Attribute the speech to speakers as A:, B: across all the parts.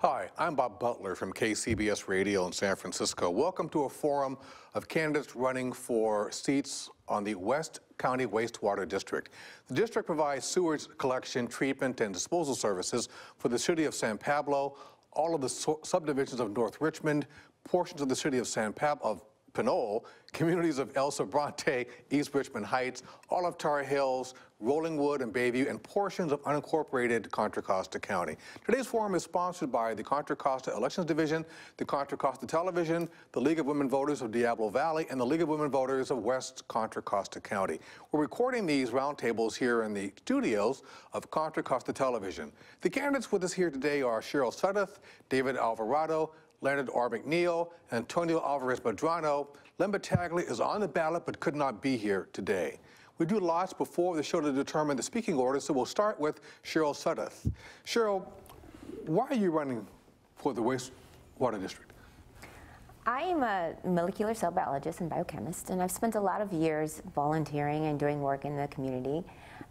A: Hi, I'm Bob Butler from KCBS Radio in San Francisco. Welcome to a forum of candidates running for seats on the West County Wastewater District. The district provides sewage collection, treatment, and disposal services for the city of San Pablo, all of the subdivisions of North Richmond, portions of the city of Pinole, communities of El Sobrante, East Richmond Heights, all of Tar Hills, Rollingwood and Bayview, and portions of unincorporated Contra Costa County. Today's forum is sponsored by the Contra Costa Elections Division, the Contra Costa Television, the League of Women Voters of Diablo Valley, and the League of Women Voters of West Contra Costa County. We're recording these roundtables here in the studios of Contra Costa Television. The candidates with us here today are Cheryl Sudduth, David Alvarado, Leonard R. McNeil, Antonio Alvarez Medrano. Len Battaglia is on the ballot but could not be here today. We do lots before the show to determine the speaking order, so we'll start with Cheryl Sudduth. Cheryl, why are you running for the Wastewater District?
B: I am a molecular cell biologist and biochemist, and I've spent a lot of years volunteering and doing work in the community.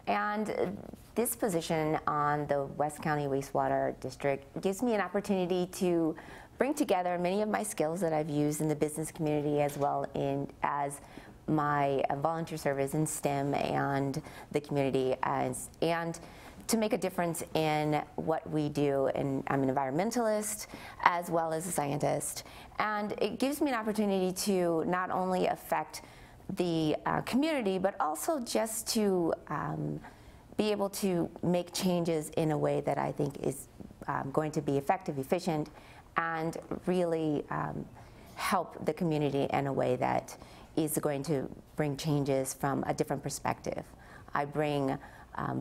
B: And this position on the West County Wastewater District gives me an opportunity to bring together many of my skills that I've used in the business community as well as my volunteer service in STEM and the community and to make a difference in what we do. And I'm an environmentalist as well as a scientist. And it gives me an opportunity to not only affect the community, but also just to be able to make changes in a way that I think is going to be effective, efficient, and really help the community in a way that is going to bring changes from a different perspective. I bring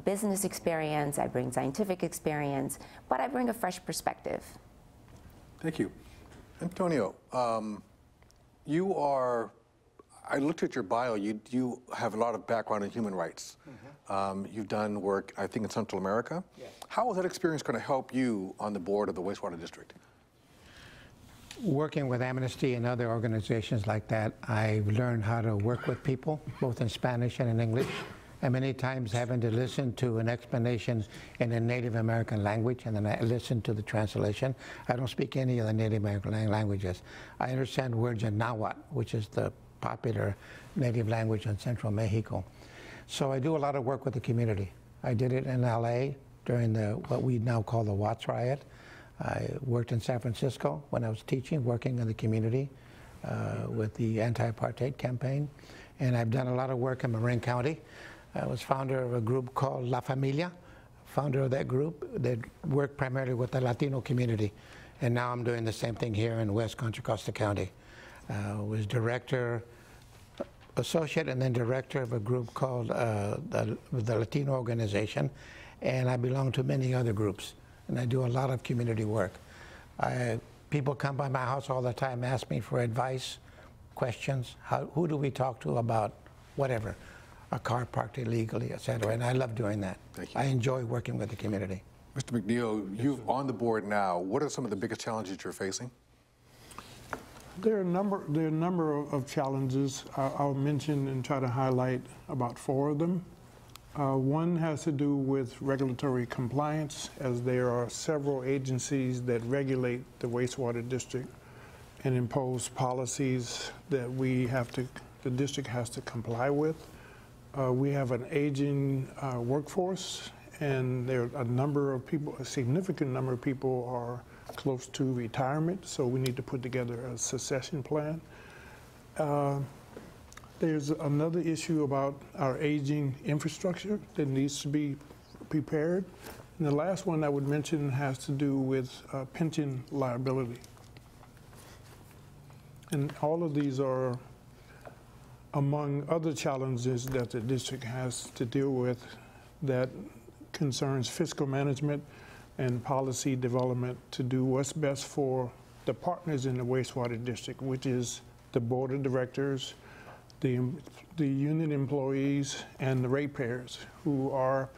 B: business experience, I bring scientific experience, but I bring a fresh perspective.
A: Thank you. Antonio, I looked at your bio, you have a lot of background in human rights. Mm-hmm. You've done work, I think, in Central America. Yes. How is that experience going to help you on the board of the Wastewater District?
C: Working with Amnesty and other organizations like that, I've learned how to work with people, both in Spanish and in English, and many times having to listen to an explanation in a Native American language, and then I listen to the translation. I don't speak any of the Native American languages. I understand words in Nahuatl, which is the popular native language in central Mexico. So I do a lot of work with the community. I did it in LA during what we now call the Watts riot. I worked in San Francisco when I was teaching, working in the community with the anti-apartheid campaign. And I've done a lot of work in Marin County. I was founder of a group called La Familia, founder of that group that worked primarily with the Latino community. And now I'm doing the same thing here in West Contra Costa County. Was director, associate, and then director of a group called the Latino Organization. And I belong to many other groups. And I do a lot of community work. People come by my house all the time, ask me for advice, questions. Who do we talk to about whatever, a car parked illegally, et cetera. And I love doing that. Thank you. I enjoy working with the community.
A: Mr. McNeil, you're on the board now. What are some of the biggest challenges you're facing?
D: There are a number of challenges. I'll mention and try to highlight about 4 of them. One has to do with regulatory compliance, as there are several agencies that regulate the wastewater district and impose policies that the district has to comply with. We have an aging workforce, and there are a significant number of people are close to retirement, so we need to put together a succession plan. There's another issue about our aging infrastructure that needs to be prepared. And the last one I would mention has to do with pension liability. And all of these are among other challenges that the district has to deal with that concerns fiscal management and policy development to do what's best for the partners in the wastewater district, which is the board of directors, the union employees, and the ratepayers, who are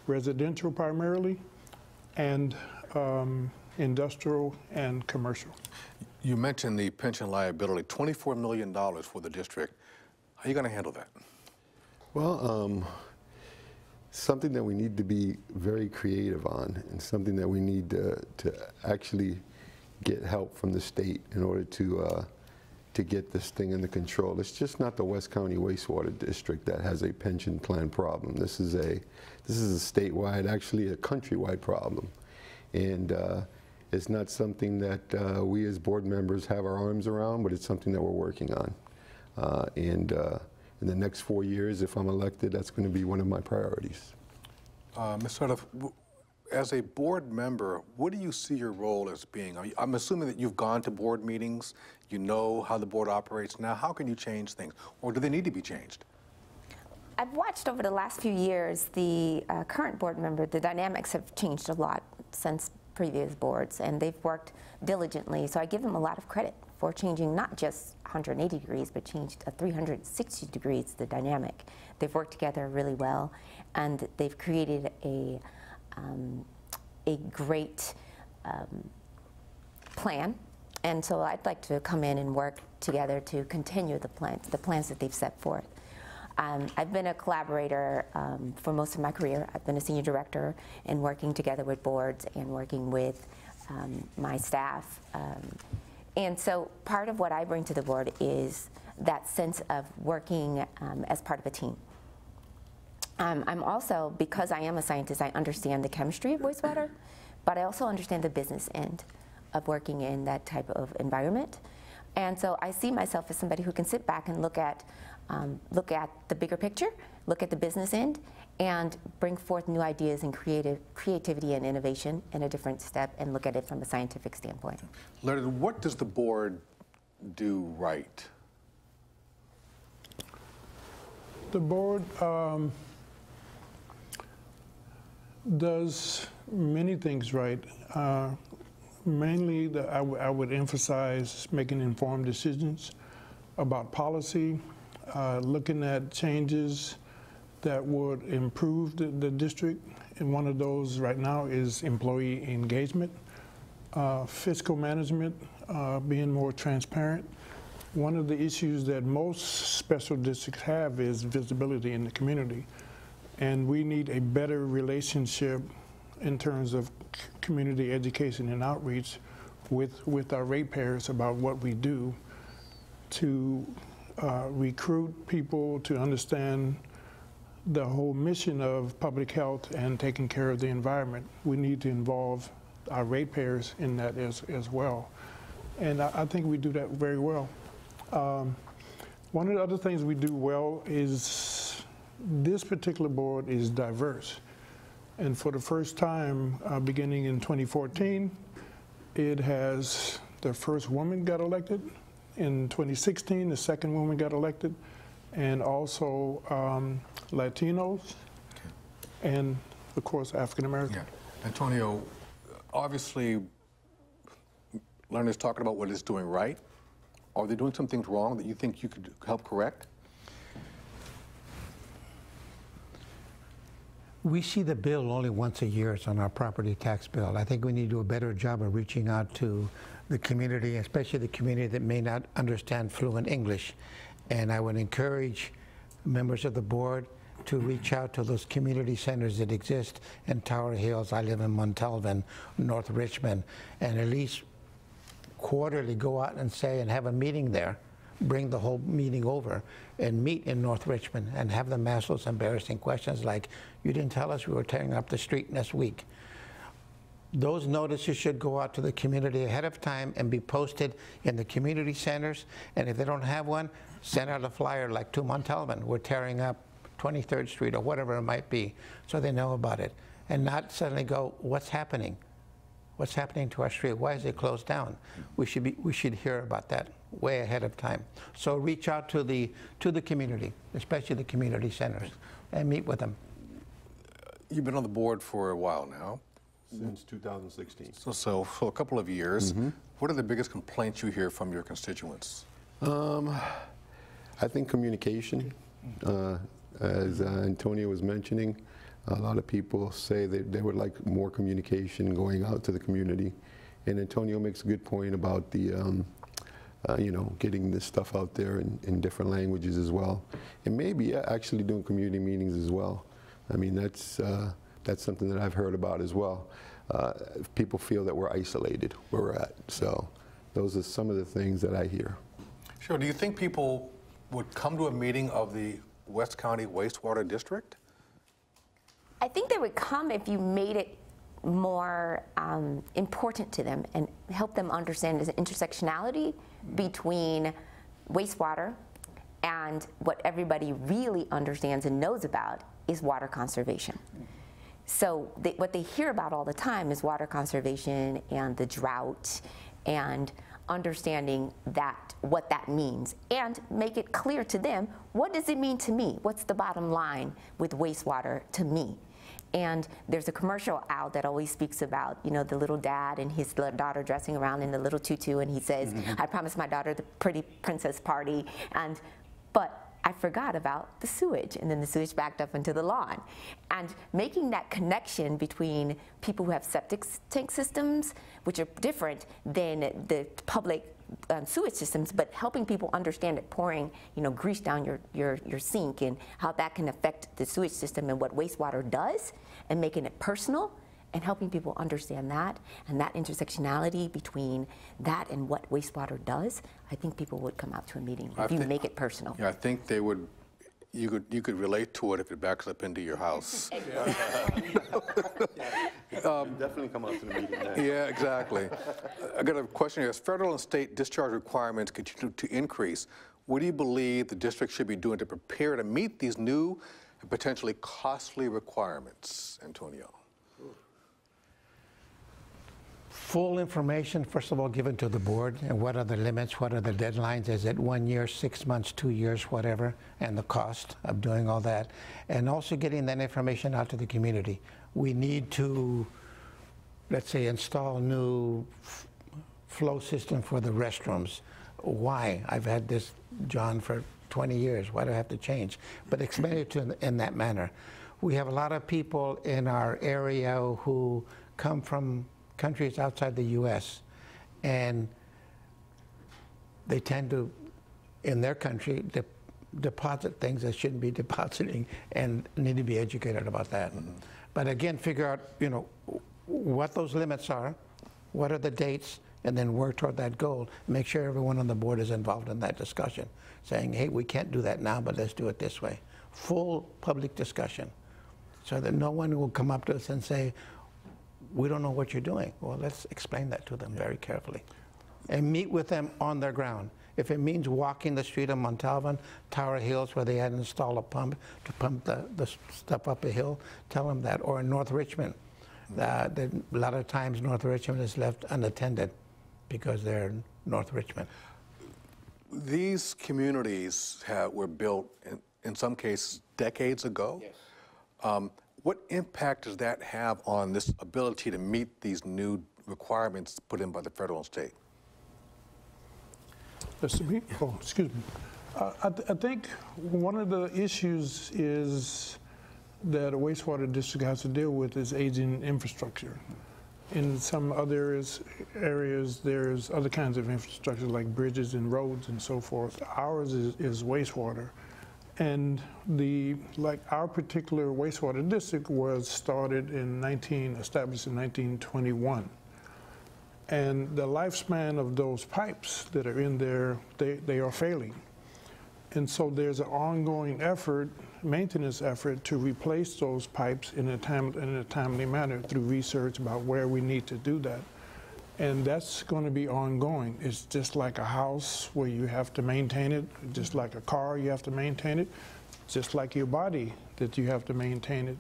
D: residential primarily, and industrial and commercial.
A: You mentioned the pension liability, $24 million for the district. How are you going to handle that?
E: Well, something that we need to be very creative on, and something that we need to actually get help from the state in order to get this thing under control. It's just not the West County Wastewater District that has a pension plan problem. This is a statewide, actually a countrywide problem. And it's not something that we as board members have our arms around, but it's something that we're working on. In the next 4 years, if I'm elected, that's going to be one of my priorities.
A: Ms. Sutter, as a board member, what do you see your role as being? I'm assuming that you've gone to board meetings, you know how the board operates. Now, how can you change things, or do they need to be changed?
B: I've watched over the last few years the current board member, the dynamics have changed a lot since previous boards, and they've worked diligently, so I give them a lot of credit for changing not just 180 degrees, but changed 360 degrees the dynamic. They've worked together really well, and they've created a great plan. And so I'd like to come in and work together to continue the plans that they've set forth. I've been a collaborator for most of my career. I've been a senior director and working together with boards and working with my staff. And so part of what I bring to the board is that sense of working as part of a team. I'm also, because I am a scientist, I understand the chemistry of wastewater, but I also understand the business end of working in that type of environment. And so I see myself as somebody who can sit back and look at the bigger picture, look at the business end, and bring forth new ideas and creativity and innovation in a different step, and look at it from a scientific standpoint.
A: Leonard, what does the board do right?
D: The board does many things right. Mainly, I would emphasize making informed decisions about policy, looking at changes that would improve the district. And one of those right now is employee engagement, fiscal management, being more transparent. One of the issues that most special districts have is visibility in the community. And we need a better relationship in terms of community education and outreach with our ratepayers about what we do to recruit people to understand the whole mission of public health and taking care of the environment. We need to involve our ratepayers in that as well. And I think we do that very well. One of the other things we do well is this particular board is diverse. And for the first time, beginning in 2014, it has the first woman got elected. In 2016, the second woman got elected, and also Latinos, and of course, African American.
A: Yeah. Antonio, obviously, Leonard's talking about what it's doing right. Are they doing some things wrong that you think you could help correct?
C: We see the bill only once a year. It's on our property tax bill. I think we need to do a better job of reaching out to the community, especially the community that may not understand fluent English. And I would encourage members of the board to reach out to those community centers that exist in Tower Hills. I live in Montalvan, North Richmond, and at least quarterly go out and say and have a meeting there. Bring the whole meeting over and meet in North Richmond and have them ask those embarrassing questions like, you didn't tell us we were tearing up the street next week. Those notices should go out to the community ahead of time and be posted in the community centers. And if they don't have one, send out a flyer like to Montalvan, we're tearing up 23rd Street or whatever it might be, so they know about it. And not suddenly go, what's happening? What's happening to our street? Why is it closed down? We should hear about that way ahead of time. So reach out to the community, especially the community centers, and meet with them.
A: You've been on the board for a while now.
E: Since 2016.
A: So for a couple of years. Mm-hmm. What are the biggest complaints you hear from your constituents?
E: I think communication. As Antonio was mentioning, a lot of people say that they would like more communication going out to the community. And Antonio makes a good point about the, you know, getting this stuff out there in different languages as well. And maybe actually doing community meetings as well, I mean, that's something that I've heard about as well. People feel that we're isolated where we're at. So those are some of the things that I hear.
A: Sure. Do you think people would come to a meeting of the West County Wastewater District?
B: I think they would come if you made it more important to them and help them understand the intersectionality between wastewater and what everybody really understands and knows about is water conservation. So what they hear about all the time is water conservation and the drought and understanding what that means, and make it clear to them, what does it mean to me? What's the bottom line with wastewater to me? And there's a commercial out that always speaks about, you know, the little dad and his little daughter dressing around in the little tutu, and he says, I promised my daughter the pretty princess party, but I forgot about the sewage, and then the sewage backed up into the lawn. And making that connection between people who have septic tank systems, which are different than the public sewage systems, but helping people understand that pouring, you know, grease down your sink and how that can affect the sewage system and what wastewater does, and making it personal, and helping people understand that and that intersectionality between that and what wastewater does, I think people would come out to a meeting if you make it personal.
A: Yeah, I think they would. You could relate to it if it backs up into your house.
E: Definitely come out to the meeting.
A: Yeah, exactly. I got a question here. As federal and state discharge requirements continue to increase, what do you believe the district should be doing to prepare to meet these new and potentially costly requirements, Antonio?
C: Full information, first of all, given to the board, and what are the limits, what are the deadlines, is it 1 year, 6 months, 2 years, whatever, and the cost of doing all that, and also getting that information out to the community. We need to, let's say, install new flow system for the restrooms. Why? I've had this, John, for 20 years. Why do I have to change? But explain it to in that manner. We have a lot of people in our area who come from countries outside the U.S., and they tend to, in their country, deposit things that shouldn't be depositing, and need to be educated about that. But again, figure out, you know, what those limits are, what are the dates, and then work toward that goal. Make sure everyone on the board is involved in that discussion, saying, hey, we can't do that now, but let's do it this way. Full public discussion, so that no one will come up to us and say, we don't know what you're doing. Well, let's explain that to them very carefully. And meet with them on their ground. If it means walking the street of Montalvan, Tower Hills, where they had installed a pump to pump the stuff up a hill, tell them that. Or in North Richmond. A lot of times North Richmond is left unattended because they're in North Richmond.
A: These communities were built, in some cases, decades ago. Yes. What impact does that have on this ability to meet these new requirements put in by the federal and state?
D: Oh, excuse me. I think one of the issues is that a wastewater district has to deal with is aging infrastructure. In some other areas, there's other kinds of infrastructure like bridges and roads and so forth. Ours is wastewater. And our particular wastewater district was established in 1921. And the lifespan of those pipes that are in there, they are failing. And so there's an ongoing effort, maintenance effort, to replace those pipes in a timely manner through research about where we need to do that. And that's going to be ongoing. It's just like a house where you have to maintain it, just like a car you have to maintain it, just like your body that you have to maintain it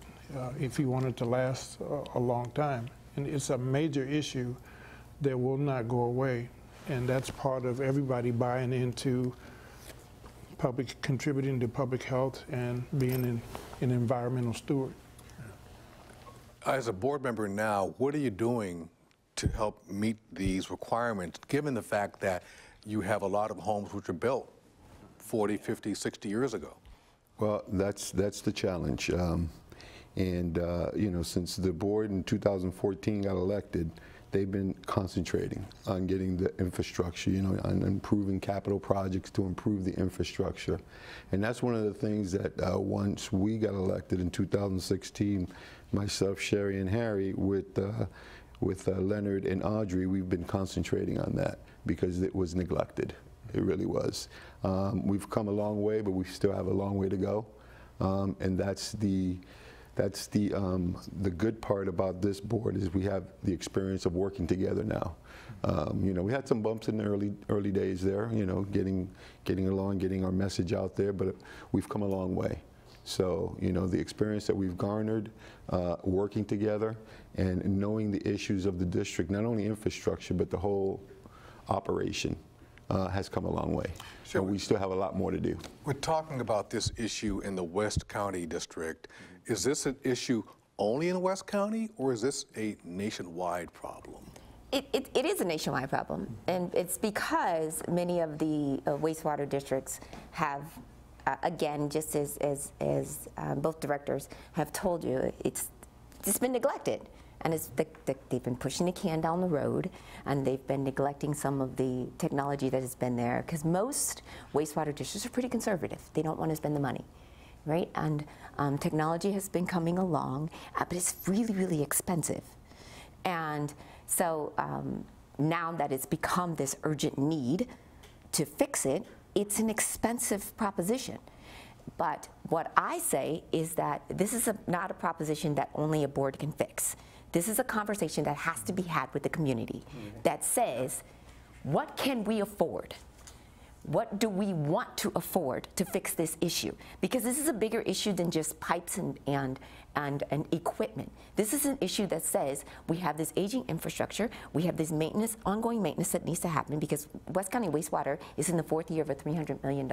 D: if you want it to last a long time. And it's a major issue that will not go away. And that's part of everybody buying into contributing to public health and being an environmental steward.
A: As a board member now, what are you doing to help meet these requirements, given the fact that you have a lot of homes which were built 40, 50, 60 years ago?
E: Well, that's the challenge. You know, since the board in 2014 got elected, they've been concentrating on getting the infrastructure, you know, on improving capital projects to improve the infrastructure. And that's one of the things that once we got elected in 2016, myself, Sherry, and Harry, with Leonard and Audrey, we've been concentrating on that because it was neglected. It really was. We've come a long way, but we still have a long way to go. And that's the good part about this board is we have the experience of working together now. You know, we had some bumps in the early days there, you know, getting along, getting our message out there, but we've come a long way. So, you know, the experience that we've garnered, working together and knowing the issues of the district, not only infrastructure, but the whole operation, has come a long way. So we still have a lot more to do.
A: We're talking about this issue in the West County District. Is this an issue only in West County, or is this a nationwide problem?
B: It is a nationwide problem, and it's because many of the wastewater districts have, again, just as both directors have told you, it's been neglected. And they've been pushing the can down the road, and they've been neglecting some of the technology that has been there, because most wastewater districts are pretty conservative. They don't want to spend the money, right? And technology has been coming along, but it's really, really expensive. And so now that it's become this urgent need to fix it, it's an expensive proposition. But what I say is that this is not a proposition that only a board can fix. This is a conversation that has to be had with the community that says, what can we afford? What do we want to afford to fix this issue? Because this is a bigger issue than just pipes and equipment. This is an issue that says we have this aging infrastructure, we have this maintenance, ongoing maintenance that needs to happen, because West County Wastewater is in the 4th year of a $300 million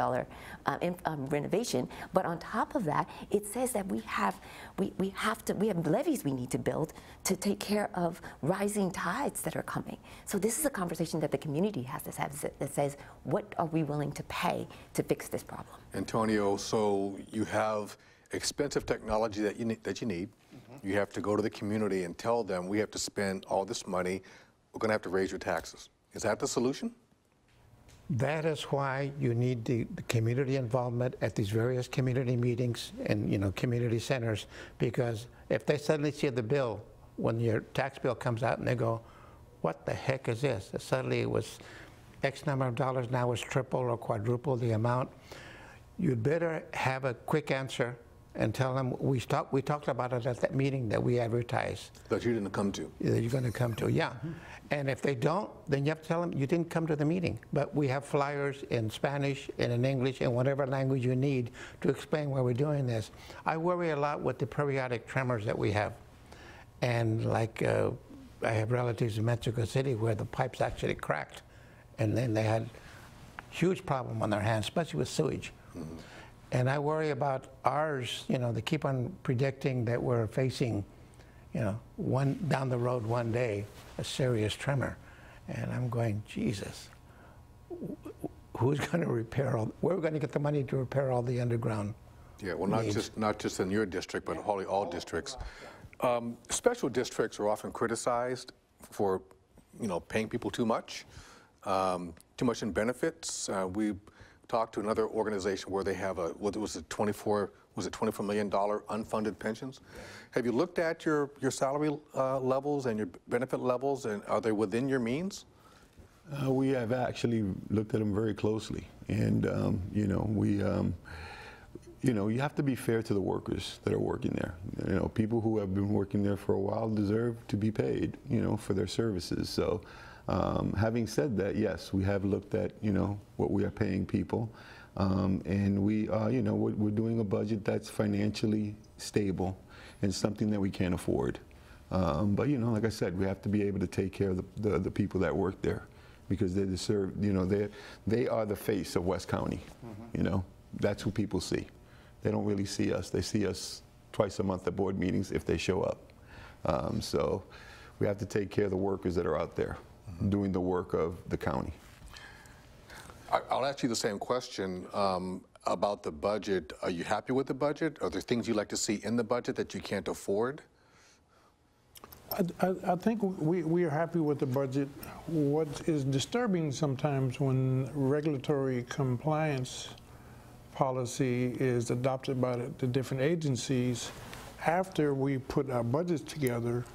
B: renovation. But on top of that, it says that we have levees we need to build to take care of rising tides that are coming. So this is a conversation that the community has to have that says, what are we willing to pay to fix this problem?
A: Antonio, so you have expensive technology that you need. Mm-hmm. You have to go to the community and tell them, we have to spend all this money, we're going to have to raise your taxes. Is that the solution?
C: That is why you need the community involvement at these various community meetings and, you know, community centers, because if they suddenly see the bill, when your tax bill comes out and they go, what the heck is this? And suddenly it was X number of dollars, now it's triple or quadruple the amount. You'd better have a quick answer and tell them, we talked about it at that meeting that we advertised.
A: That you didn't come to.
C: That you're going to come to, yeah. And if they don't, then you have to tell them you didn't come to the meeting. But we have flyers in Spanish and in English and whatever language you need to explain why we're doing this. I worry a lot with the periodic tremors that we have. And like, I have relatives in Mexico City where the pipes actually cracked. And then they had huge problem on their hands, especially with sewage. Mm-hmm. And I worry about ours, you know, they keep on predicting that we're facing, you know, down the road one day, a serious tremor. And I'm going, Jesus, who's going to repair all, where are we going to get the money to repair all the underground?
A: Yeah, well, not just in your district, but probably all districts. Special districts are often criticized for, you know, paying people too much in benefits. We talked to another organization where they have what was it, $24 million unfunded pensions. Have you looked at your salary levels and your benefit levels, and are they within your means?
E: We have actually looked at them very closely, and you know, you know, you have to be fair to the workers that are working there. You know, people who have been working there for a while deserve to be paid, you know, for their services. So. Having said that, yes, we have looked at, you know, what we are paying people, and we, you know, we're doing a budget that's financially stable and something that we can't afford. But, you know, like I said, we have to be able to take care of the people that work there, because they deserve, you know, they are the face of West County. Mm-hmm. You know, that's who people see. They don't really see us. They see us twice a month at board meetings if they show up. So we have to take care of the workers that are out there doing the work of the county.
A: I'll ask you the same question about the budget. Are you happy with the budget? Are there things you'd like to see in the budget that you can't afford?
D: I think we are happy with the budget. What is disturbing sometimes when regulatory compliance policy is adopted by the different agencies, after we put our budgets together,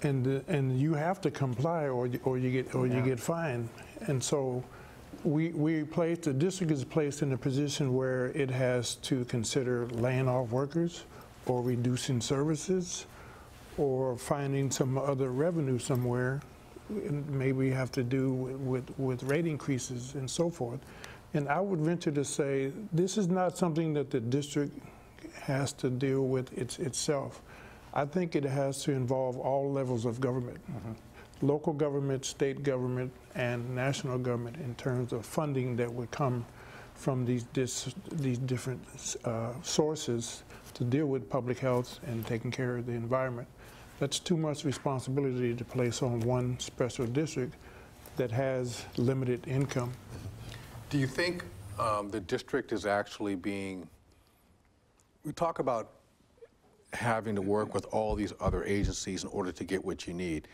D: and you have to comply or you get fined. And so the district is placed in a position where it has to consider laying off workers or reducing services or finding some other revenue somewhere. Maybe have to do with rate increases and so forth. And I would venture to say this is not something that the district has to deal with itself. I think it has to involve all levels of government, local government, state government, and national government in terms of funding that would come from these different sources to deal with public health and taking care of the environment. That's too much responsibility to place on one special district that has limited income.
A: Do you think the district is actually being, we talk about having to work with all these other agencies in order to get what you need.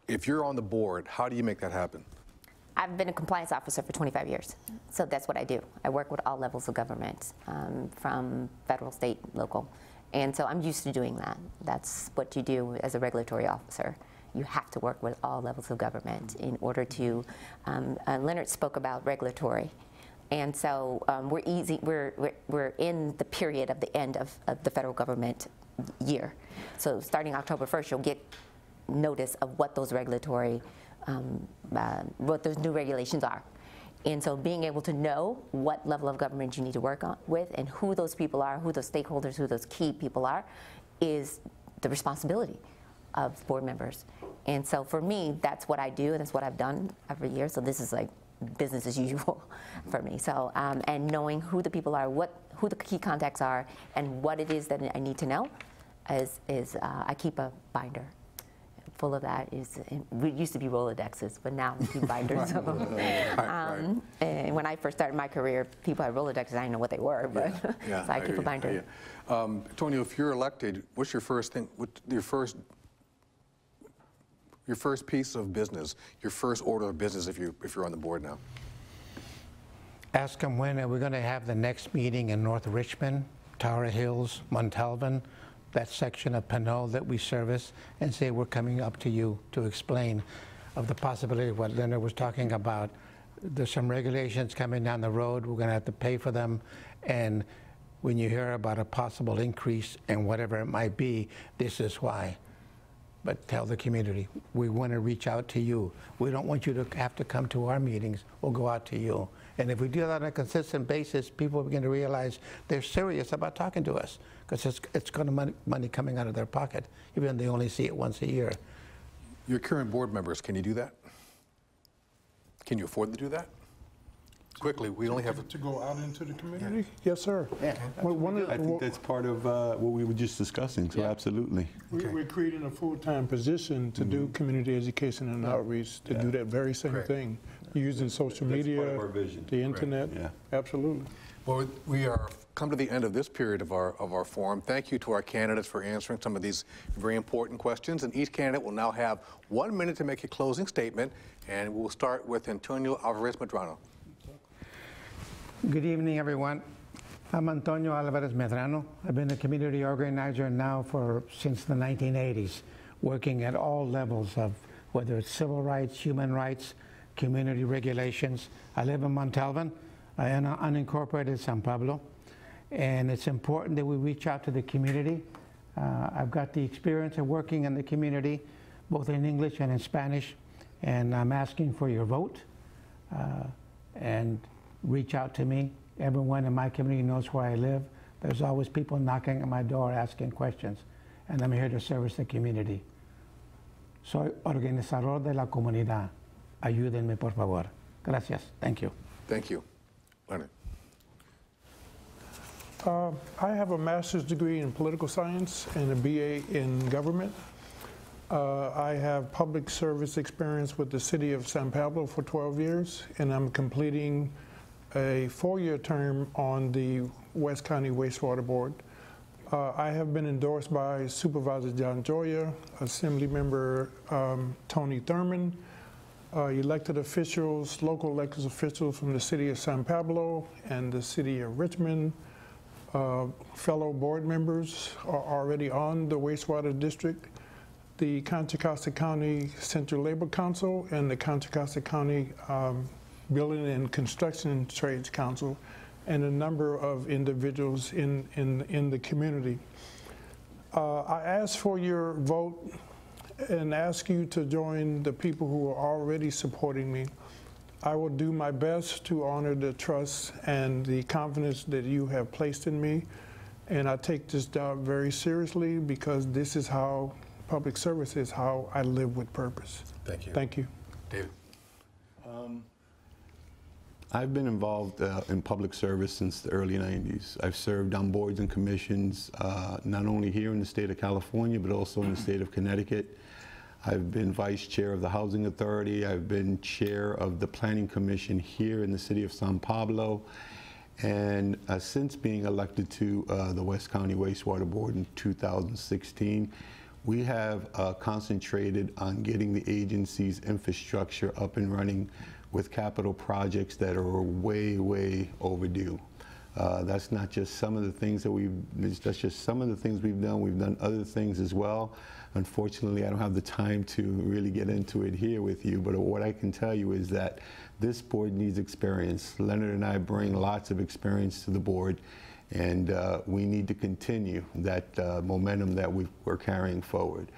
A: If you're on the board, how do you make that happen?
B: I've been a compliance officer for 25 years, so that's what I do. I work with all levels of government, from federal, state, local. And so I'm used to doing that. That's what you do as a regulatory officer. You have to work with all levels of government in order to, Leonard spoke about regulatory. And so we're in the period of the end of the federal government year. So starting October 1st, you'll get notice of what those regulatory, what those new regulations are. And so being able to know what level of government you need to work with and who those people are, who those stakeholders, who those key people are, is the responsibility of board members. And so for me, that's what I do, and that's what I've done every year. So this is like business as usual for me. So, and knowing who the people are, who the key contacts are, and what it is that I need to know is I keep a binder full of that. We used to be Rolodexes, but now we keep binders of them. And when I first started my career, people had Rolodexes. I didn't know what they were, but so I keep a binder.
A: Antonio, if you're elected, what's your first thing? Your first piece of business, your first order of business if you're on the board now?
C: Ask them when are we going to have the next meeting in North Richmond, Tower Hills, Montalban, that section of Pinole that we service, and say we're coming up to you to explain of the possibility of what Leonard was talking about. There's some regulations coming down the road. We're going to have to pay for them. And when you hear about a possible increase in whatever it might be, this is why. But tell the community, we want to reach out to you. We don't want you to have to come to our meetings. We'll go out to you. And if we do that on a consistent basis, people begin to realize they're serious about talking to us, because it's going to money coming out of their pocket, even they only see it once a year.
A: Your current board members, can you do that? Can you afford to do that? Quickly, we only have
D: to go out into the community. Yeah. Yes, sir.
F: Yeah. I think that's part of what we were just discussing. So absolutely.
D: We're creating a full-time position to do community education and outreach, to do that very same thing, using social media,
F: part of our vision.
D: The internet.
F: Yeah.
D: Absolutely.
A: Well, we are come to the end of this period of our forum. Thank you to our candidates for answering some of these very important questions. And each candidate will now have 1 minute to make a closing statement. And we'll start with Antonio Alvarez Medrano.
C: Good evening, everyone. I'm Antonio Alvarez Medrano. I've been a community organizer now since the 1980s, working at all levels of whether it's civil rights, human rights, community regulations. I live in Montalban. I am unincorporated San Pablo, and it's important that we reach out to the community. I've got the experience of working in the community, both in English and in Spanish, and I'm asking for your vote, and reach out to me. Everyone in my community knows where I live. There's always people knocking at my door asking questions, and I'm here to service the community. Soy organizador de la comunidad. Ayúdenme, por favor. Gracias. Thank you.
A: Thank you. Leonard.
D: I have a master's degree in political science and a BA in government. I have public service experience with the city of San Pablo for 12 years, and I'm completing a 4-year term on the West County Wastewater Board. I have been endorsed by Supervisor John Joya, Assembly Member Tony Thurman, elected officials, local elected officials from the city of San Pablo and the city of Richmond. Fellow board members are already on the Wastewater District, the Contra Costa County Central Labor Council, and the Contra Costa County Building and Construction Trades Council, and a number of individuals in the community. I ask for your vote and ask you to join the people who are already supporting me. I will do my best to honor the trust and the confidence that you have placed in me, and I take this job very seriously because this is how public service is, how I live with purpose.
A: Thank you.
D: Thank you.
A: David.
F: I've been involved in public service since the early 90s. I've served on boards and commissions, not only here in the state of California, but also in the state of Connecticut. I've been vice chair of the Housing Authority. I've been chair of the Planning Commission here in the city of San Pablo. And since being elected to the West County Wastewater Board in 2016, we have concentrated on getting the agency's infrastructure up and running with capital projects that are way, way overdue. That's not just some of the things that that's just some of the things we've done. We've done other things as well. Unfortunately, I don't have the time to really get into it here with you, but what I can tell you is that this board needs experience. Leonard and I bring lots of experience to the board, and we need to continue that momentum that we're carrying forward.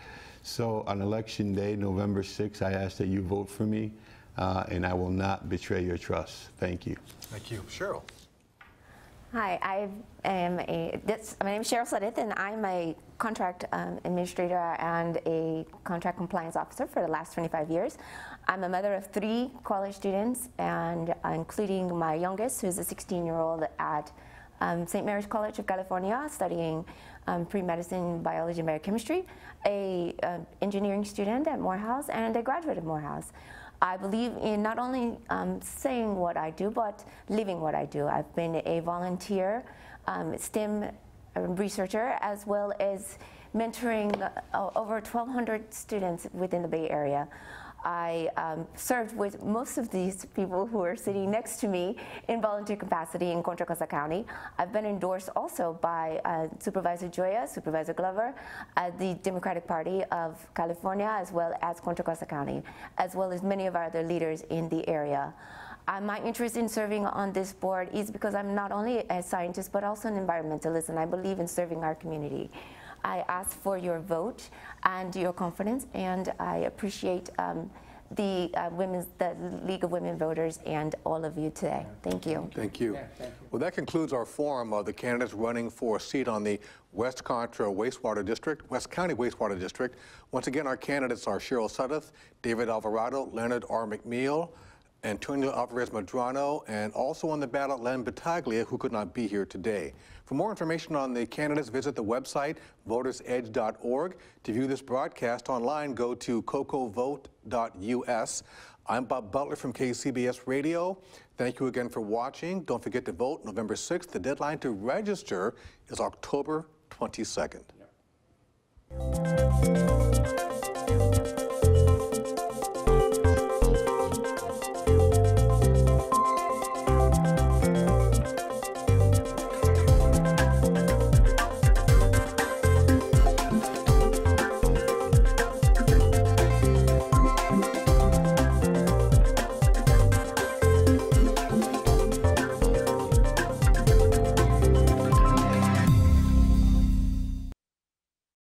F: So on election day, November 6th, I ask that you vote for me, and I will not betray your trust. Thank you.
A: Thank you. Cheryl.
B: Hi, my name is Cheryl Sledith, and I'm a contract administrator and a contract compliance officer for the last 25 years. I'm a mother of 3 college students, and including my youngest, who's a 16-year-old at St. Mary's College of California, studying pre-medicine, biology, and biochemistry, a engineering student at Morehouse, and a graduate of Morehouse. I believe in not only saying what I do, but living what I do. I've been a volunteer STEM researcher, as well as mentoring over 1,200 students within the Bay Area. I served with most of these people who are sitting next to me in volunteer capacity in Contra Costa County. I've been endorsed also by Supervisor Joya, Supervisor Glover, the Democratic Party of California, as well as Contra Costa County, as well as many of our other leaders in the area. My interest in serving on this board is because I'm not only a scientist, but also an environmentalist, and I believe in serving our community. I ask for your vote and your confidence, and I appreciate the League of Women Voters and all of you today. Thank you.
A: Thank you. Well, that concludes our forum of the candidates running for a seat on the West Contra Wastewater District, West County Wastewater District. Once again, our candidates are Cheryl Sudduth, David Alvarado, Leonard R. McNeil, Antonio Alvarez Medrano, and also on the ballot, Len Battaglia, who could not be here today. For more information on the candidates, visit the website, votersedge.org. To view this broadcast online, go to cocovote.us. I'm Bob Butler from KCBS Radio. Thank you again for watching. Don't forget to vote November 6th. The deadline to register is October 22nd.